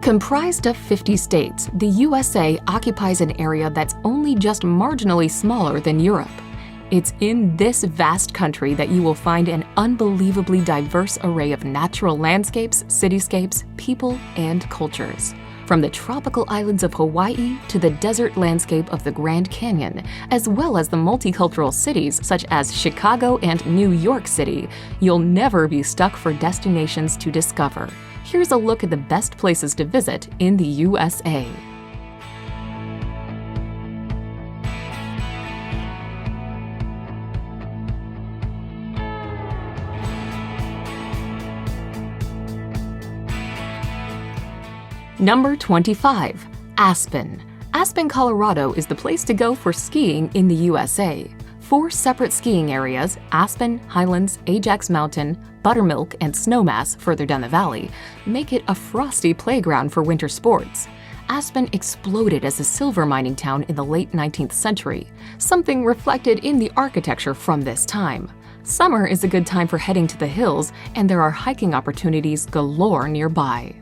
Comprised of 50 states, the USA occupies an area that's only just marginally smaller than Europe. It's in this vast country that you will find an unbelievably diverse array of natural landscapes, cityscapes, people, and cultures. From the tropical islands of Hawaii to the desert landscape of the Grand Canyon, as well as the multicultural cities such as Chicago and New York City, you'll never be stuck for destinations to discover. Here's a look at the best places to visit in the USA. Number 25. Aspen. Aspen, Colorado is the place to go for skiing in the USA. 4 separate skiing areas, Aspen, Highlands, Ajax Mountain, Buttermilk, and Snowmass further down the valley, make it a frosty playground for winter sports. Aspen exploded as a silver mining town in the late 19th century, something reflected in the architecture from this time. Summer is a good time for heading to the hills, and there are hiking opportunities galore nearby.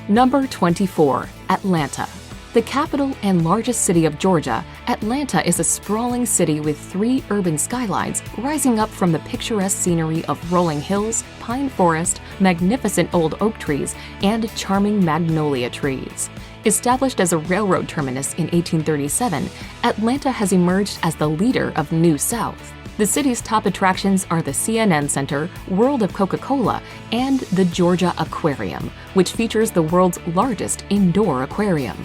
Number 24. Atlanta. The capital and largest city of Georgia, Atlanta is a sprawling city with 3 urban skylines rising up from the picturesque scenery of rolling hills, pine forest, magnificent old oak trees, and charming magnolia trees. Established as a railroad terminus in 1837, Atlanta has emerged as the leader of New South. The city's top attractions are the CNN Center, World of Coca-Cola, and the Georgia Aquarium, which features the world's largest indoor aquarium.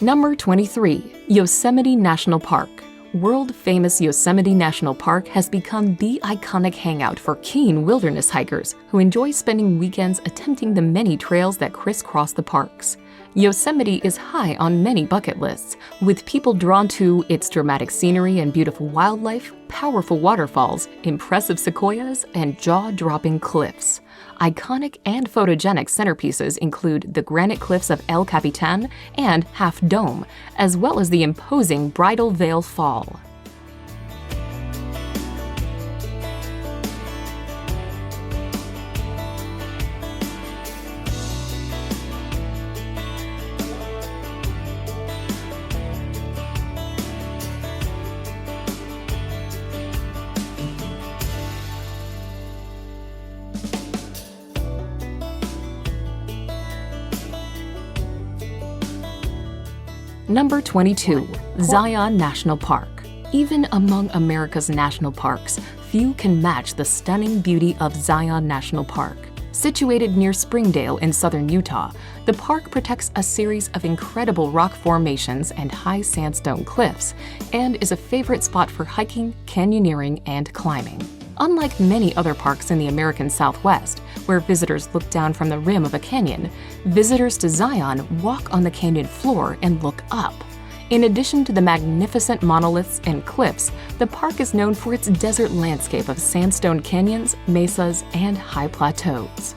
Number 23. Yosemite National Park. World-famous Yosemite National Park has become the iconic hangout for keen wilderness hikers who enjoy spending weekends attempting the many trails that crisscross the parks. Yosemite is high on many bucket lists, with people drawn to its dramatic scenery and beautiful wildlife, powerful waterfalls, impressive sequoias, and jaw-dropping cliffs. Iconic and photogenic centerpieces include the granite cliffs of El Capitan and Half Dome, as well as the imposing Bridal Veil Fall. Number 22. Zion National Park. Even among America's national parks, few can match the stunning beauty of Zion National Park. Situated near Springdale in southern Utah, the park protects a series of incredible rock formations and high sandstone cliffs, and is a favorite spot for hiking, canyoneering, and climbing. Unlike many other parks in the American Southwest, where visitors look down from the rim of a canyon, visitors to Zion walk on the canyon floor and look up. In addition to the magnificent monoliths and cliffs, the park is known for its desert landscape of sandstone canyons, mesas, and high plateaus.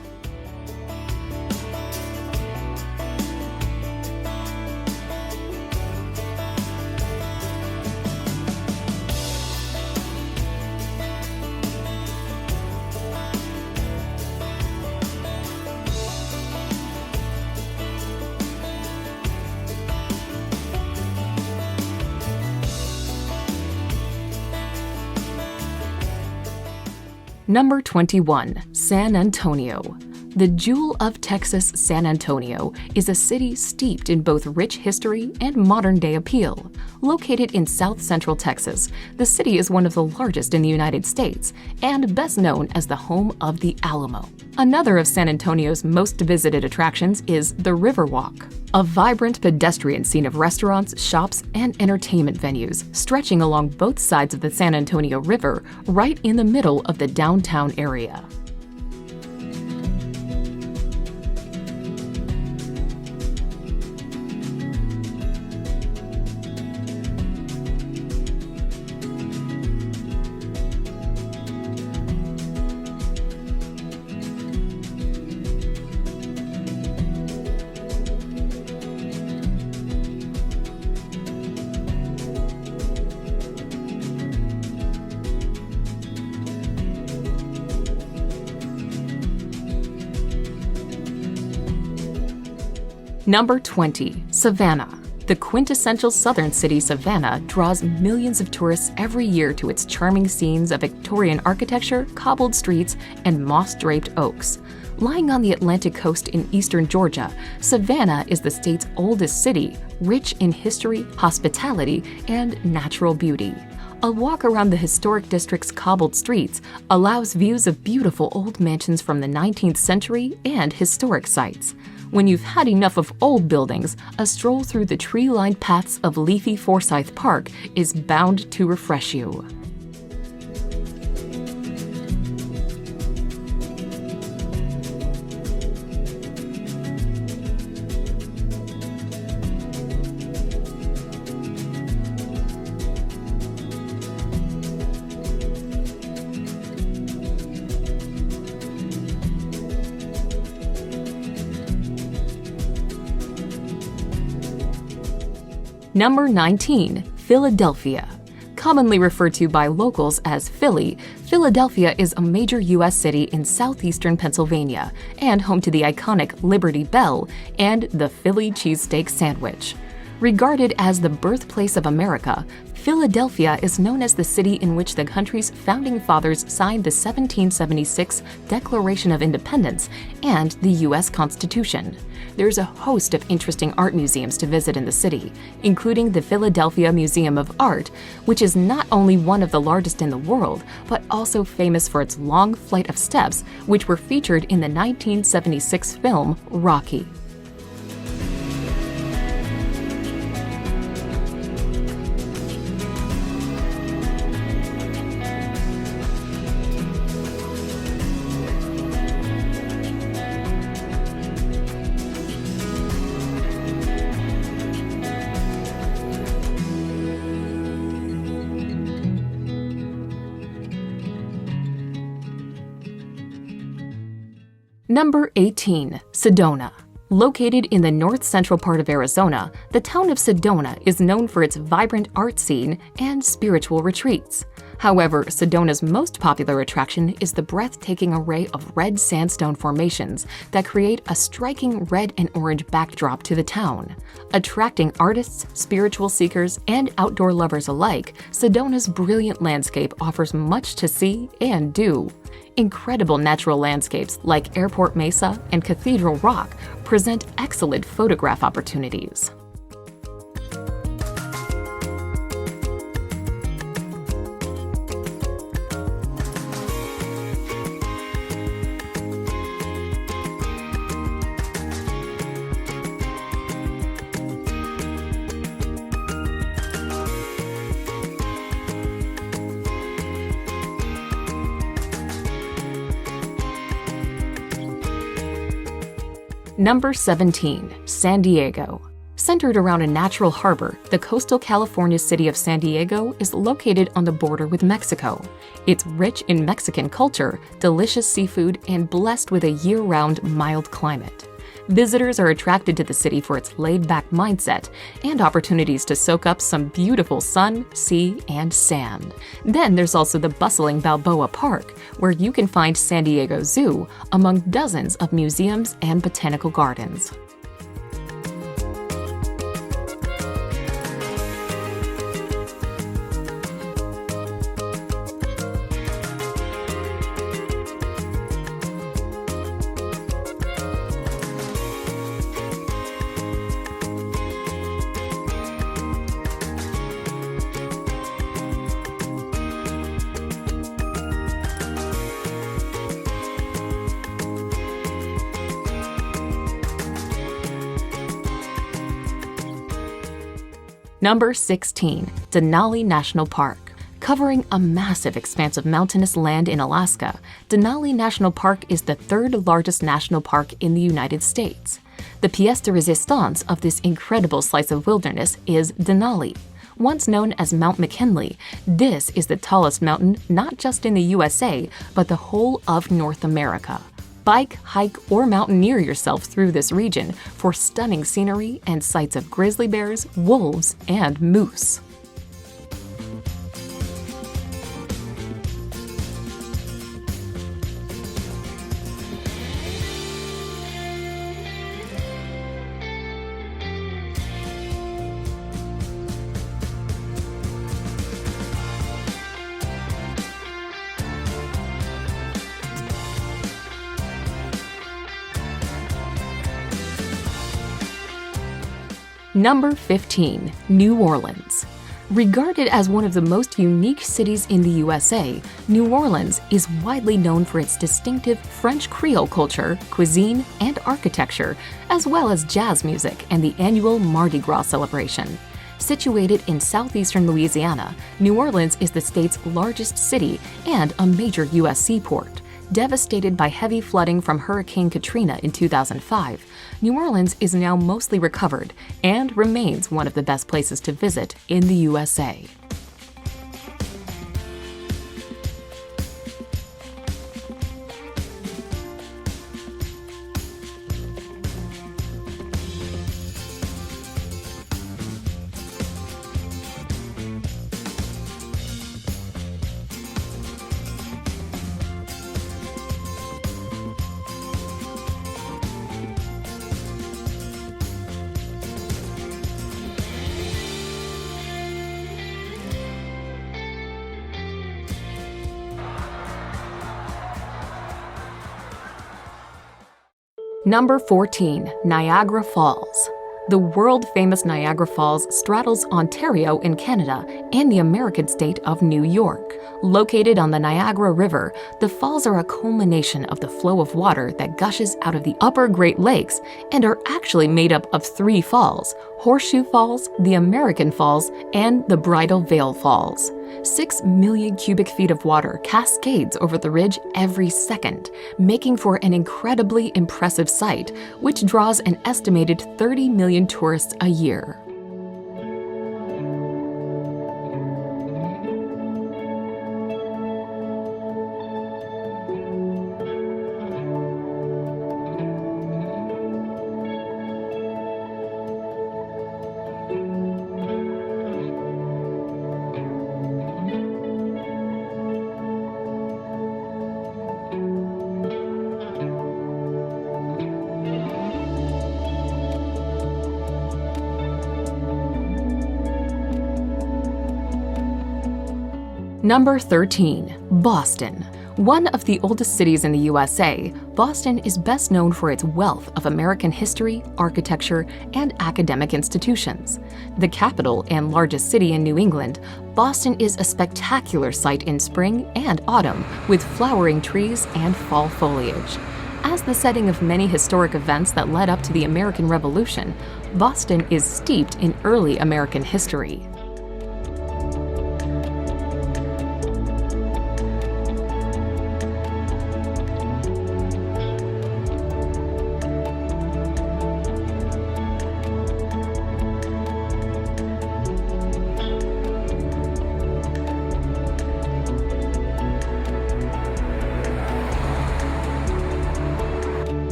Number 21. San Antonio. The jewel of Texas, San Antonio, is a city steeped in both rich history and modern-day appeal. Located in south-central Texas, the city is one of the largest in the United States and best known as the home of the Alamo. Another of San Antonio's most visited attractions is the Riverwalk, a vibrant pedestrian scene of restaurants, shops, and entertainment venues stretching along both sides of the San Antonio River right in the middle of the downtown area. Number 20. Savannah. The quintessential southern city Savannah draws millions of tourists every year to its charming scenes of Victorian architecture, cobbled streets, and moss-draped oaks. Lying on the Atlantic coast in eastern Georgia, Savannah is the state's oldest city, rich in history, hospitality, and natural beauty. A walk around the historic district's cobbled streets allows views of beautiful old mansions from the 19th century and historic sites. When you've had enough of old buildings, a stroll through the tree-lined paths of leafy Forsyth Park is bound to refresh you. Number 19. Philadelphia. Commonly referred to by locals as Philly, Philadelphia is a major U.S. city in southeastern Pennsylvania and home to the iconic Liberty Bell and the Philly cheesesteak sandwich. Regarded as the birthplace of America, Philadelphia is known as the city in which the country's founding fathers signed the 1776 Declaration of Independence and the U.S. Constitution. There's a host of interesting art museums to visit in the city, including the Philadelphia Museum of Art, which is not only one of the largest in the world, but also famous for its long flight of steps, which were featured in the 1976 film Rocky. Number 18. Sedona. Located in the north-central part of Arizona, the town of Sedona is known for its vibrant art scene and spiritual retreats. However, Sedona's most popular attraction is the breathtaking array of red sandstone formations that create a striking red and orange backdrop to the town. Attracting artists, spiritual seekers, and outdoor lovers alike, Sedona's brilliant landscape offers much to see and do. Incredible natural landscapes like Airport Mesa and Cathedral Rock present excellent photograph opportunities. Number 17. San Diego. Centered around a natural harbor, the coastal California city of San Diego is located on the border with Mexico. It's rich in Mexican culture, delicious seafood, and blessed with a year-round mild climate. Visitors are attracted to the city for its laid-back mindset and opportunities to soak up some beautiful sun, sea, and sand. Then there's also the bustling Balboa Park, where you can find San Diego Zoo among dozens of museums and botanical gardens. Number 16. Denali National Park. Covering a massive expanse of mountainous land in Alaska, Denali National Park is the third largest national park in the United States. The pièce de résistance of this incredible slice of wilderness is Denali. Once known as Mount McKinley, this is the tallest mountain not just in the USA, but the whole of North America. Bike, hike, or mountaineer yourself through this region for stunning scenery and sights of grizzly bears, wolves, and moose. Number 15. New Orleans. Regarded as one of the most unique cities in the USA, New Orleans is widely known for its distinctive French Creole culture, cuisine, and architecture, as well as jazz music and the annual Mardi Gras celebration. Situated in southeastern Louisiana, New Orleans is the state's largest city and a major U.S. seaport. Devastated by heavy flooding from Hurricane Katrina in 2005, New Orleans is now mostly recovered and remains one of the best places to visit in the USA. Number 14. Niagara Falls. The world-famous Niagara Falls straddles Ontario in Canada and the American state of New York. Located on the Niagara River, the falls are a culmination of the flow of water that gushes out of the upper Great Lakes and are actually made up of 3 falls: Horseshoe Falls, the American Falls, and the Bridal Veil Falls. 6 million cubic feet of water cascades over the ridge every second, making for an incredibly impressive sight, which draws an estimated 30 million tourists a year. Number 13. Boston. One of the oldest cities in the USA, Boston is best known for its wealth of American history, architecture, and academic institutions. The capital and largest city in New England, Boston is a spectacular sight in spring and autumn with flowering trees and fall foliage. As the setting of many historic events that led up to the American Revolution, Boston is steeped in early American history.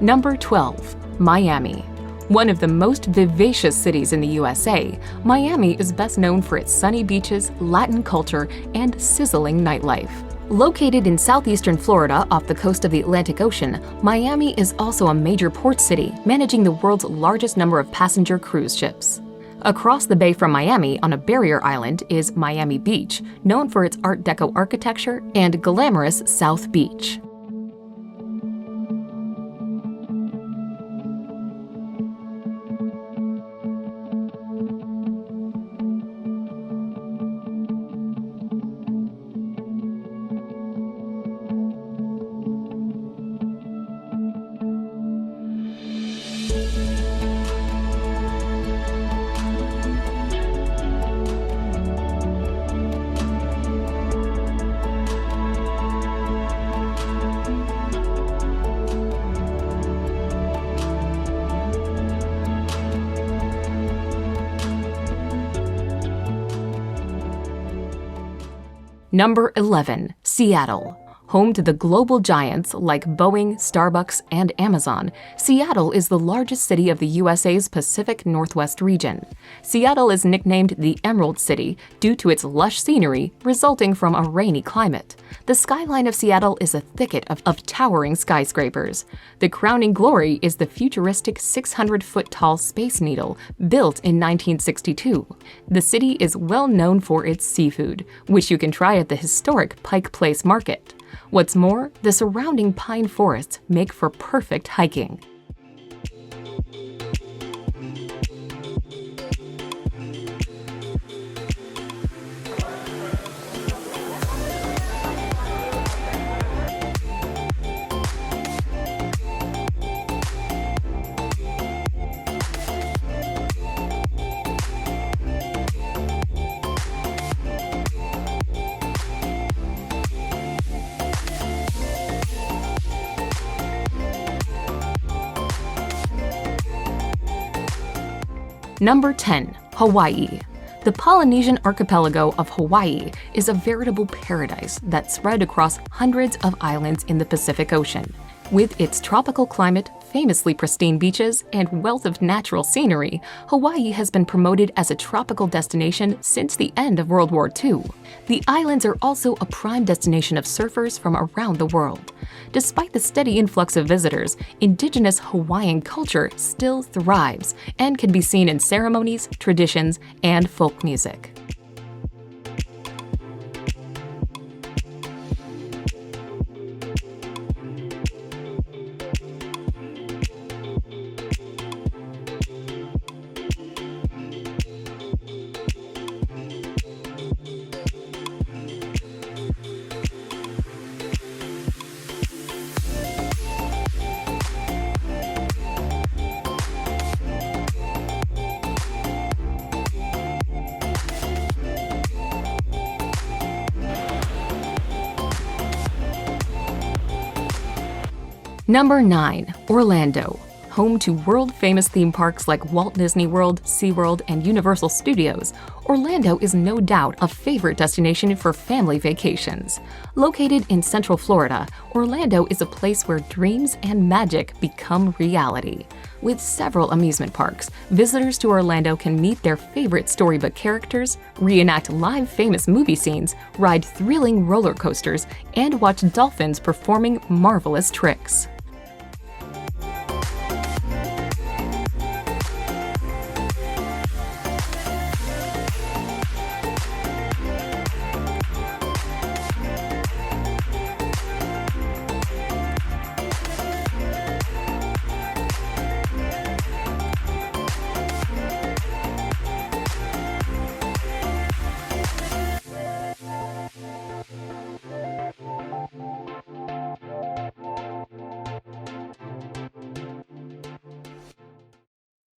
Number 12. Miami. One of the most vivacious cities in the USA, Miami is best known for its sunny beaches, Latin culture, and sizzling nightlife. Located in southeastern Florida off the coast of the Atlantic Ocean, Miami is also a major port city, managing the world's largest number of passenger cruise ships. Across the bay from Miami on a barrier island is Miami Beach, known for its Art Deco architecture, and glamorous South Beach. Number 11. Seattle. Home to the global giants like Boeing, Starbucks, and Amazon, Seattle is the largest city of the USA's Pacific Northwest region. Seattle is nicknamed the Emerald City due to its lush scenery resulting from a rainy climate. The skyline of Seattle is a thicket of towering skyscrapers. The crowning glory is the futuristic 600-foot-tall Space Needle, built in 1962. The city is well known for its seafood, which you can try at the historic Pike Place Market. What's more, the surrounding pine forests make for perfect hiking. Number 10. Hawaii. The Polynesian archipelago of Hawaii is a veritable paradise that's spread across hundreds of islands in the Pacific Ocean. With its tropical climate, famously pristine beaches, and wealth of natural scenery, Hawaii has been promoted as a tropical destination since the end of World War II. The islands are also a prime destination of surfers from around the world. Despite the steady influx of visitors, indigenous Hawaiian culture still thrives and can be seen in ceremonies, traditions, and folk music. Number 9. Orlando. Home to world-famous theme parks like Walt Disney World, SeaWorld, and Universal Studios, Orlando is no doubt a favorite destination for family vacations. Located in Central Florida, Orlando is a place where dreams and magic become reality. With several amusement parks, visitors to Orlando can meet their favorite storybook characters, reenact live famous movie scenes, ride thrilling roller coasters, and watch dolphins performing marvelous tricks.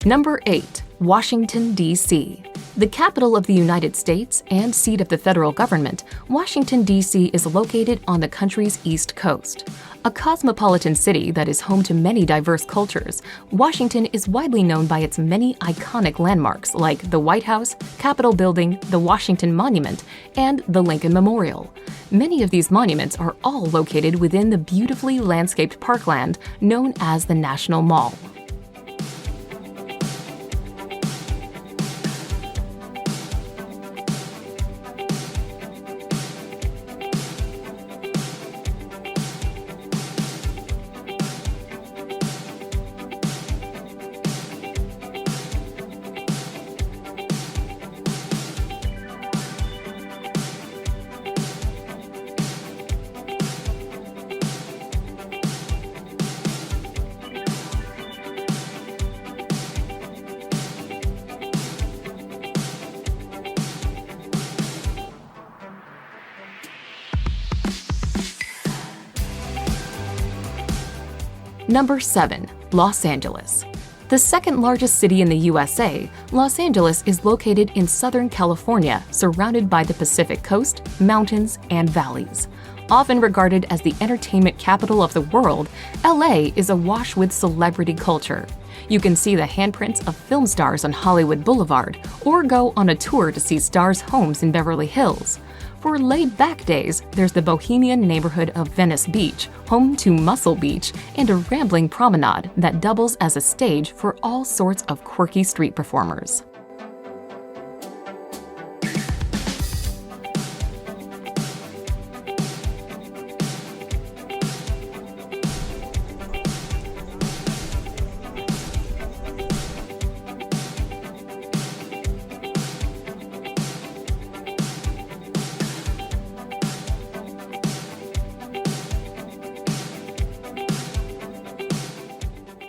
Number 8. Washington, D.C. The capital of the United States and seat of the federal government, Washington, D.C. is located on the country's East Coast. A cosmopolitan city that is home to many diverse cultures, Washington is widely known by its many iconic landmarks like the White House, Capitol Building, the Washington Monument, and the Lincoln Memorial. Many of these monuments are all located within the beautifully landscaped parkland known as the National Mall. Number 7. Los Angeles. The second largest city in the USA, Los Angeles is located in Southern California, surrounded by the Pacific Coast, mountains, and valleys. Often regarded as the entertainment capital of the world, LA is awash with celebrity culture. You can see the handprints of film stars on Hollywood Boulevard, or go on a tour to see stars' homes in Beverly Hills. For laid-back days, there's the bohemian neighborhood of Venice Beach, home to Muscle Beach, and a rambling promenade that doubles as a stage for all sorts of quirky street performers.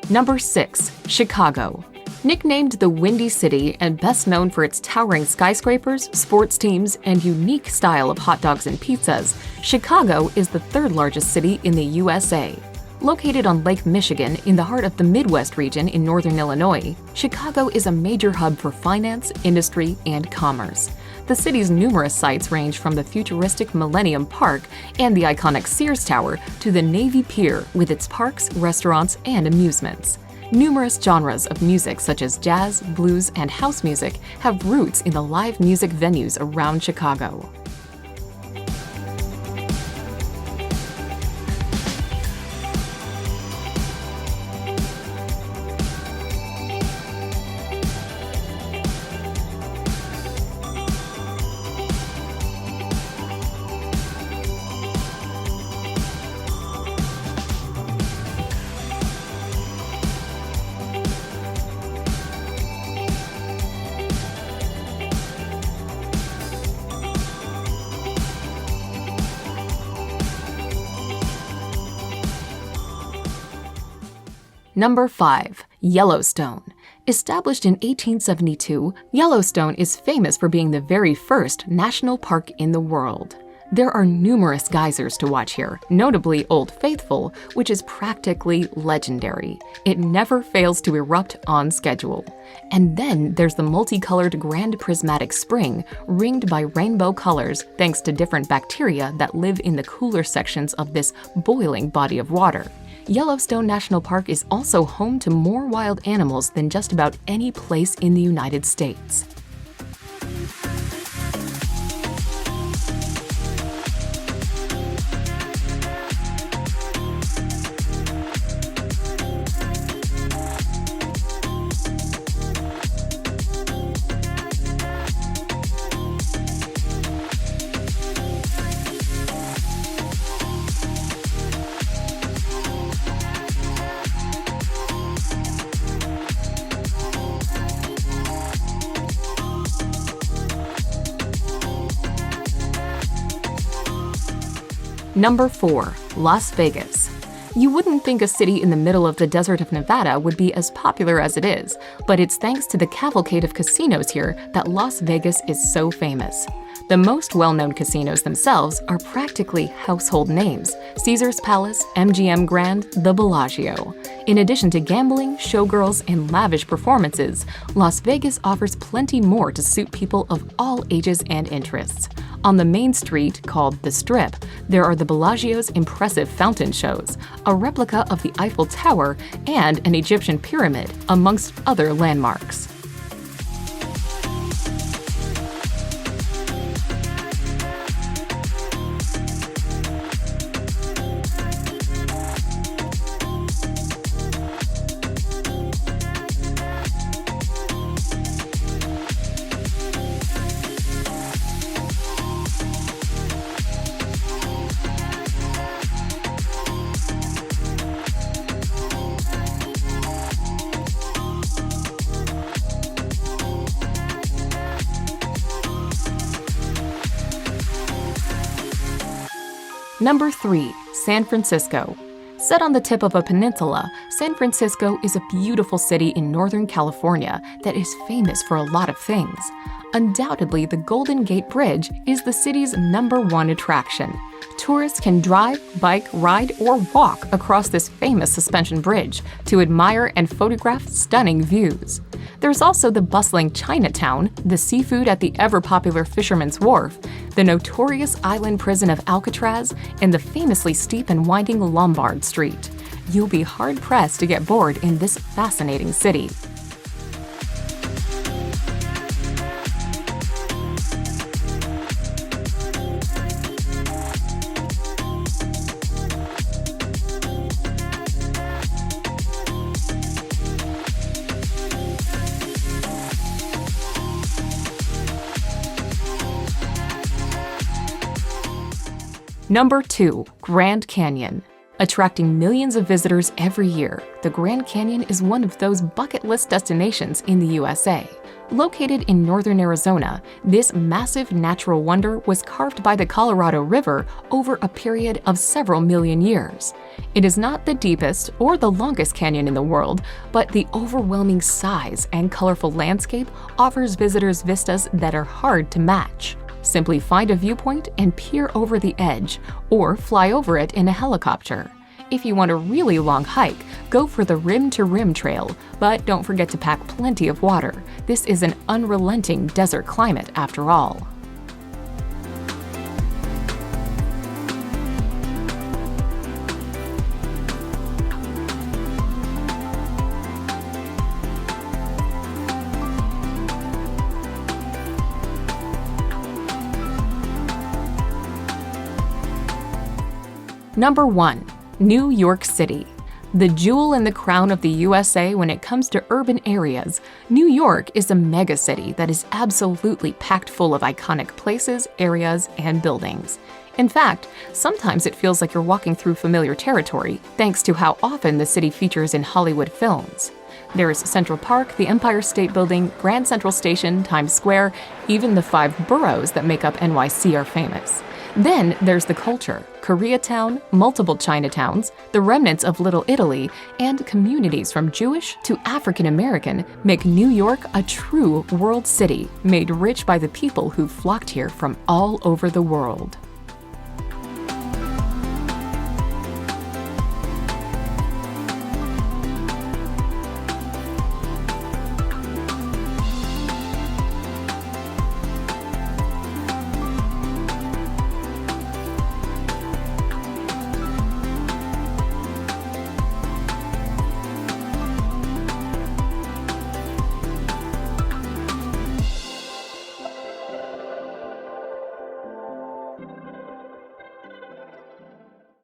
Number 6. Chicago. Nicknamed the Windy City and best known for its towering skyscrapers, sports teams, and unique style of hot dogs and pizzas, Chicago is the third largest city in the USA. Located on Lake Michigan in the heart of the Midwest region in northern Illinois, Chicago is a major hub for finance, industry, and commerce. The city's numerous sites range from the futuristic Millennium Park and the iconic Sears Tower to the Navy Pier with its parks, restaurants, and amusements. Numerous genres of music such as jazz, blues, and house music have roots in the live music venues around Chicago. Number 5. Yellowstone. Established in 1872, Yellowstone is famous for being the very first national park in the world. There are numerous geysers to watch here, notably Old Faithful, which is practically legendary. It never fails to erupt on schedule. And then there's the multicolored Grand Prismatic Spring, ringed by rainbow colors thanks to different bacteria that live in the cooler sections of this boiling body of water. Yellowstone National Park is also home to more wild animals than just about any place in the United States. Number 4. Las Vegas. You wouldn't think a city in the middle of the desert of Nevada would be as popular as it is, but it's thanks to the cavalcade of casinos here that Las Vegas is so famous. The most well-known casinos themselves are practically household names: Caesars Palace, MGM Grand, the Bellagio. In addition to gambling, showgirls, and lavish performances, Las Vegas offers plenty more to suit people of all ages and interests. On the main street, called the Strip, there are the Bellagio's impressive fountain shows, a replica of the Eiffel Tower, and an Egyptian pyramid, amongst other landmarks. Number 3. San Francisco. Set on the tip of a peninsula, San Francisco is a beautiful city in Northern California that is famous for a lot of things. Undoubtedly, the Golden Gate Bridge is the city's #1 attraction. Tourists can drive, bike, ride, or walk across this famous suspension bridge to admire and photograph stunning views. There's also the bustling Chinatown, the seafood at the ever-popular Fisherman's Wharf, the notorious island prison of Alcatraz, and the famously steep and winding Lombard Street. You'll be hard-pressed to get bored in this fascinating city. Number 2. Grand Canyon. Attracting millions of visitors every year, the Grand Canyon is one of those bucket list destinations in the USA. Located in northern Arizona, this massive natural wonder was carved by the Colorado River over a period of several million years. It is not the deepest or the longest canyon in the world, but the overwhelming size and colorful landscape offers visitors vistas that are hard to match. Simply find a viewpoint and peer over the edge, or fly over it in a helicopter. If you want a really long hike, go for the Rim to Rim Trail, but don't forget to pack plenty of water. This is an unrelenting desert climate after all. Number 1. New York City. The jewel in the crown of the USA when it comes to urban areas, New York is a megacity that is absolutely packed full of iconic places, areas, and buildings. In fact, sometimes it feels like you're walking through familiar territory, thanks to how often the city features in Hollywood films. There's Central Park, the Empire State Building, Grand Central Station, Times Square, even the 5 boroughs that make up NYC are famous. Then there's the culture. Koreatown, multiple Chinatowns, the remnants of Little Italy, and communities from Jewish to African American make New York a true world city, made rich by the people who flocked here from all over the world.